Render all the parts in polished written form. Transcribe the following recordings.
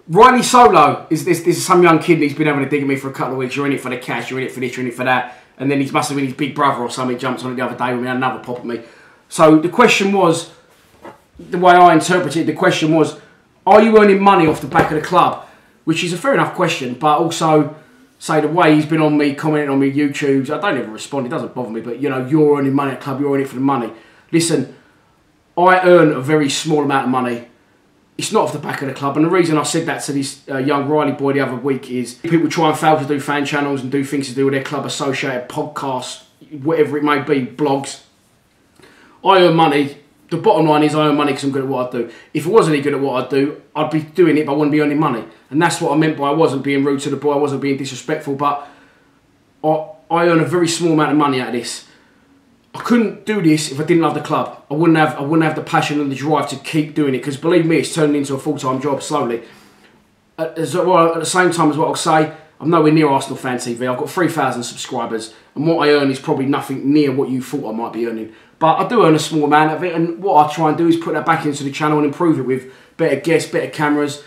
Riley Solo is some young kid and he's been having a dig at me for a couple of weeks. You're in it for the cash, you're in it for this, you're in it for that. And then he must have been his big brother or something, jumped on it the other day with another pop at me. So the question was, the way I interpreted it, the question was, are you earning money off the back of the club? Which is a fair enough question, but also, say the way he's been on me, commenting on me YouTubes, I don't ever respond, it doesn't bother me, but you know, you're earning money at the club, you're in it for the money. Listen, I earn a very small amount of money. It's not off the back of the club, and the reason I said that to this young Riley boy the other week is people try and fail to do fan channels and do things to do with their club associated podcasts, whatever it may be, blogs. I earn money. The bottom line is I earn money because I'm good at what I do. If I wasn't any good at what I do, I'd be doing it, but I wouldn't be earning money. And that's what I meant by I wasn't being rude to the boy, I wasn't being disrespectful, but I earn a very small amount of money out of this. I couldn't do this if I didn't love the club. I wouldn't have the passion and the drive to keep doing it, because believe me, it's turning into a full-time job slowly. At the same time as what I'll say, I'm nowhere near Arsenal Fan TV. I've got 3,000 subscribers, and what I earn is probably nothing near what you thought I might be earning. But I do earn a small amount of it, and what I try and do is put that back into the channel and improve it with better guests, better cameras.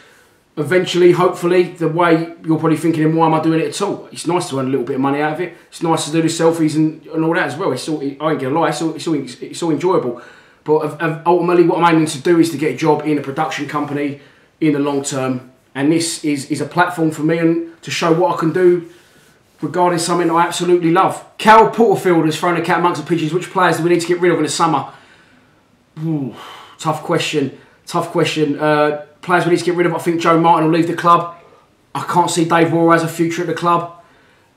Eventually, hopefully, the way you're probably thinking, why am I doing it at all? It's nice to earn a little bit of money out of it. It's nice to do the selfies and all that as well. It's all, I ain't gonna lie, it's all enjoyable. But ultimately, what I'm aiming to do is to get a job in a production company in the long term. And this is a platform for me and to show what I can do regarding something I absolutely love. Carol Porterfield has thrown a cat amongst the pigeons. Which players do we need to get rid of in the summer? Ooh, tough question. Tough question. Players we need to get rid of, I think Joe Martin will leave the club. I can't see Dave Rohrer as a future at the club.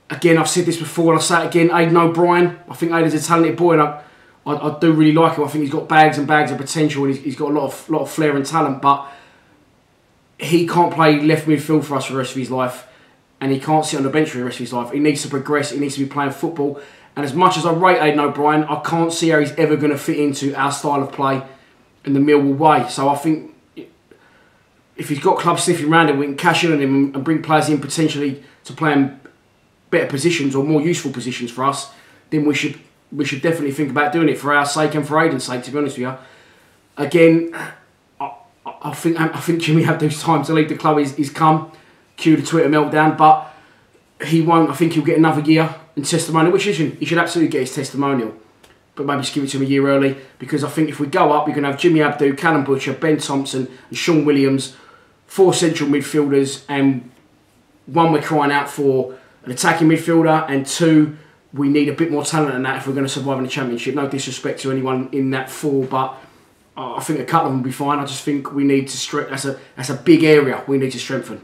Again, I've said this before and I'll say it again, Aidan O'Brien. I think Aidan's a talented boy and I do really like him. I think he's got bags and bags of potential and he's got a lot of flair and talent, but he can't play left midfield for us for the rest of his life, and he can't sit on the bench for the rest of his life. He needs to progress, he needs to be playing football, and as much as I rate Aidan O'Brien, I can't see how he's ever going to fit into our style of play in the Millwall way. So I think if he's got clubs sniffing around him, we can cash in on him and bring players in potentially to play in better positions or more useful positions for us, then we should definitely think about doing it for our sake and for Aidan's sake, to be honest with you. Again, I think Jimmy Abdu's time to leave the club is come. Cue the Twitter meltdown, but he won't. I think he'll get another year in testimonial, which he should absolutely get his testimonial. But maybe just give it to him a year early, because I think if we go up, you're going to have Jimmy Abdu, Callum Butcher, Ben Thompson and Sean Williams, 4 central midfielders, and 1, we're crying out for an attacking midfielder, and 2, we need a bit more talent than that if we're going to survive in the Championship. No disrespect to anyone in that 4, but I think a couple of them will be fine. I just think we need to that's a big area we need to strengthen.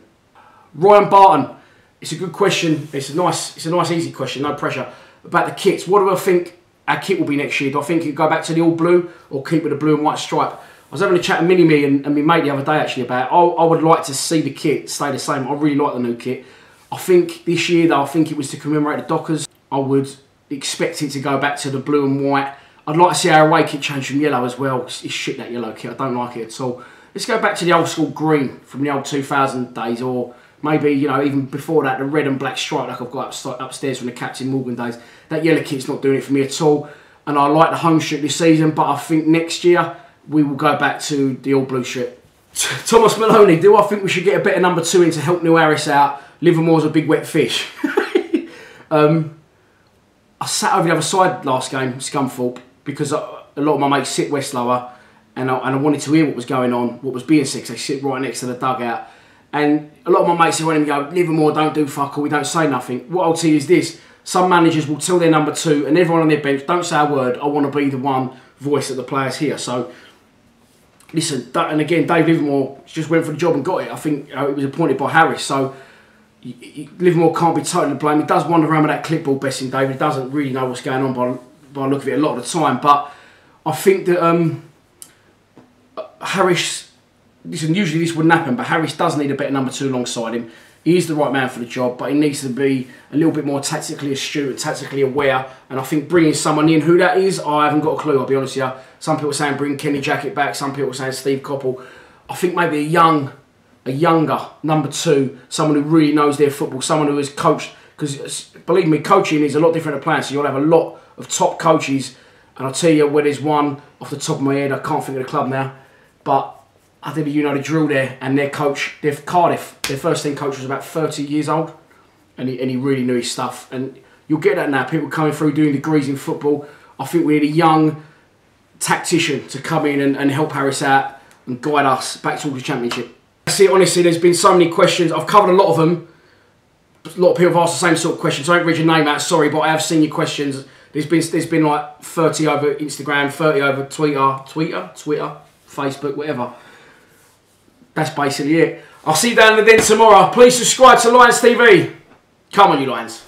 Ryan Barton, it's a good question. It's a nice easy question, no pressure. About the kits, what do I think our kit will be next year? Do I think it'll go back to the all blue or keep with the blue and white stripe? I was having a chat with Mini-Me and my mate the other day actually about it. I would like to see the kit stay the same. I really like the new kit. I think this year though, I think it was to commemorate the Dockers. I would expect it to go back to the blue and white. I'd like to see our away kit change from yellow as well. It's shit, that yellow kit, I don't like it at all. Let's go back to the old school green from the old 2000 days, or maybe, you know, even before that, the red and black stripe like I've got upstairs from the Captain Morgan days. That yellow kit's not doing it for me at all. And I like the home strip this season, but I think next year we will go back to the all blue strip. Thomas Maloney, do I think we should get a better number 2 in to help Neil Harris out? Livermore's a big wet fish. I sat over the other side last game, Scunthorpe, because a lot of my mates sit West Lower, and I wanted to hear what was going on, what was being said, because they sit right next to the dugout. And a lot of my mates around him go, Livermore don't do fuck all, we don't say nothing. What I'll tell you is this: some managers will tell their number 2 and everyone on their bench, don't say a word, I want to be the one voice that the players hear. So, listen, and again, Dave Livermore just went for the job and got it. I think it was appointed by Harris, so Livermore can't be totally to blame. He does wander around with that clipboard, Bessie David. He doesn't really know what's going on by the look of it a lot of the time. But I think that Harris, listen, usually this wouldn't happen, but Harris does need a better number 2 alongside him. He is the right man for the job, but he needs to be a little bit more tactically astute and tactically aware. And I think bringing someone in, who that is, I haven't got a clue, I'll be honest with you. Some people are saying bring Kenny Jackett back, some people are saying Steve Coppell. I think maybe a younger number 2, someone who really knows their football, someone who has coached, because believe me, coaching is a lot different to playing, so you'll have a lot of top coaches, and I'll tell you where there's one off the top of my head, I can't think of the club now, but I think you know the drill there, and their coach, Cardiff, their first team coach was about 30 years old, and he really knew his stuff. And you'll get that now, people coming through doing degrees in football. I think we need a young tactician to come in and help Harris out and guide us back towards the Championship. See, honestly, there's been so many questions. I've covered a lot of them. A lot of people have asked the same sort of questions. I don't read your name out, sorry, but I have seen your questions. There's been like 30 over Instagram, 30 over Twitter, Facebook, whatever. That's basically it. I'll see you down in the den tomorrow. Please subscribe to Lions TV. Come on, you Lions.